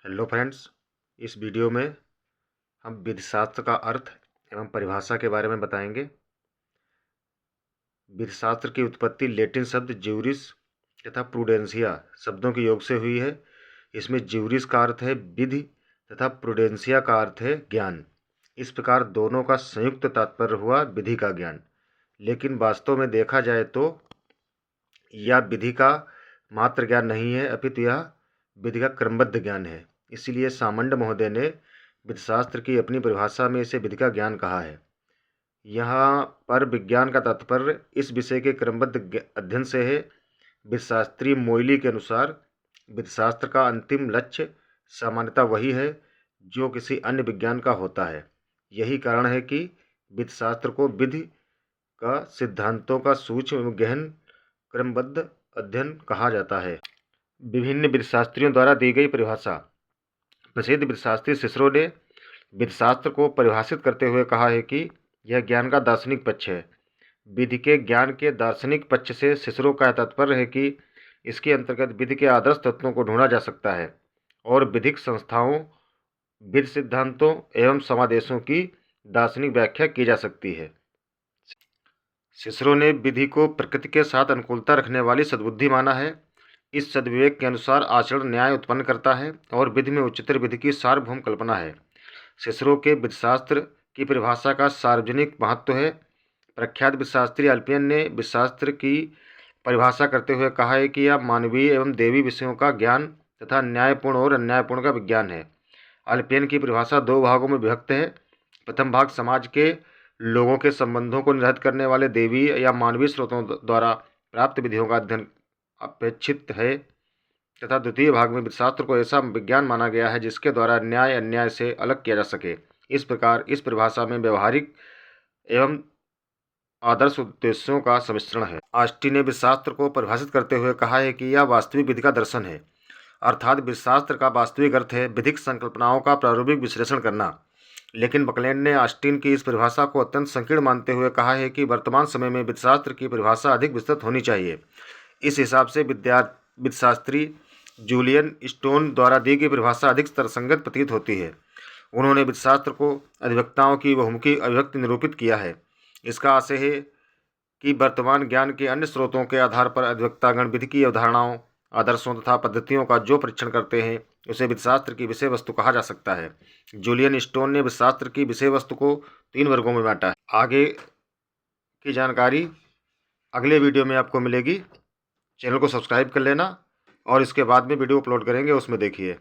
Hello friends, इस video में हम विधिशास्त्र का अर्थ एवं परिभाषा के बारे में बताएंगे। विधिशास्त्र की उत्पत्ति लैटिन शब्द ज्यूरिस तथा प्रूडेंसिया शब्दों के योग से हुई है। इसमें ज्यूरिस का अर्थ है विधि तथा प्रूडेंसिया का अर्थ है ज्ञान। इस प्रकार दोनों का संयुक्त तात्पर्य हुआ विधि का ज्ञान। लेकिन वास्तव में देखा जाए तो यह विधि का मात्र ज्ञान नहीं है, अपितु यह विधि का क्रमबद्ध ज्ञान है। इसीलिए सामंत महोदय ने विधिशास्त्र की अपनी परिभाषा में इसे विधि का ज्ञान कहा है। यहाँ पर विज्ञान का तात्पर्य इस विषय के क्रमबद्ध अध्ययन से है। विधिशास्त्री मोइली के अनुसार विधिशास्त्र का अंतिम लक्ष्य सामान्यतः वही है जो किसी अन्य विज्ञान का होता है। यही कारण है कि विधिशास्त्र को विधि का सिद्धांतों का सूक्ष्म एवं गहन क्रमबद्ध अध्ययन कहा जाता है। विभिन्न विधिशास्त्रियों द्वारा दी गई परिभाषा। प्रसिद्ध विधिशास्त्री सिसरो ने विधिशास्त्र को परिभाषित करते हुए कहा है कि यह ज्ञान का दार्शनिक पक्ष है। विधि के ज्ञान के दार्शनिक पक्ष से सिसरो का तात्पर्य है कि इसके अंतर्गत विधि के आदर्श तत्वों को ढूंढा जा सकता है और विधिक संस्थाओं, विधि सिद्धांतों एवं समादेशों की दार्शनिक व्याख्या की जा सकती है। सिसरो ने विधि को प्रकृति के साथ अनुकूलता रखने वाली सद्बुद्धि माना है। इस सद्विवेक के अनुसार आचरण न्याय उत्पन्न करता है और विधि में उच्चतर विधि की सार्वभौम कल्पना है। सिसरो के विधिशास्त्र की परिभाषा का सार्वजनिक महत्व है। प्रख्यात विधिशास्त्री अल्पियन ने विधिशास्त्र की परिभाषा करते हुए कहा है कि यह मानवीय एवं दैवी विषयों का ज्ञान तथा न्यायपूर्ण और अन्यायपूर्ण का विज्ञान है। अल्पियन की परिभाषा दो भागों में विभक्त है। प्रथम भाग समाज के लोगों के संबंधों को निर्धारित करने वाले दैवीय या मानवीय स्रोतों द्वारा प्राप्त विधियों का अध्ययन अपेक्षित है तथा द्वितीय भाग में विधिशास्त्र को ऐसा विज्ञान माना गया है जिसके द्वारा न्याय अन्याय से अलग किया जा सके। इस प्रकार इस परिभाषा में व्यवहारिक एवं आदर्श उद्देश्यों का सम्मिश्रण है। ऑस्टिन ने विधिशास्त्र को परिभाषित करते हुए कहा है कि यह वास्तविक विधि का दर्शन है, अर्थात विधिशास्त्र का वास्तविक अर्थ है विधिक संकल्पनाओं का प्रारूपिक विश्लेषण करना। लेकिन बकलैंड ने ऑस्टिन की इस परिभाषा को अत्यंत संकीर्ण मानते हुए कहा है कि वर्तमान समय में विधिशास्त्र की परिभाषा अधिक विस्तृत होनी चाहिए। इस हिसाब से विधिशास्त्री जूलियन स्टोन द्वारा दी गई परिभाषा अधिक तर्कसंगत प्रतीत होती है। उन्होंने विधिशास्त्र को अधिवक्ताओं की बहुमुखी अभिव्यक्ति निरूपित किया है। इसका आशय है कि वर्तमान ज्ञान के अन्य स्रोतों के आधार पर अधिवक्तागण विधि की अवधारणाओं, आदर्शों तथा पद्धतियों का जो परीक्षण करते हैं उसे विधिशास्त्र की विषय वस्तु कहा जा सकता है। जूलियन स्टोन ने विधिशास्त्र की विषय वस्तु को 3 वर्गों में बांटा है। आगे की जानकारी अगले वीडियो में आपको मिलेगी। चैनल को सब्सक्राइब कर लेना और इसके बाद में वीडियो अपलोड करेंगे, उसमें देखिए।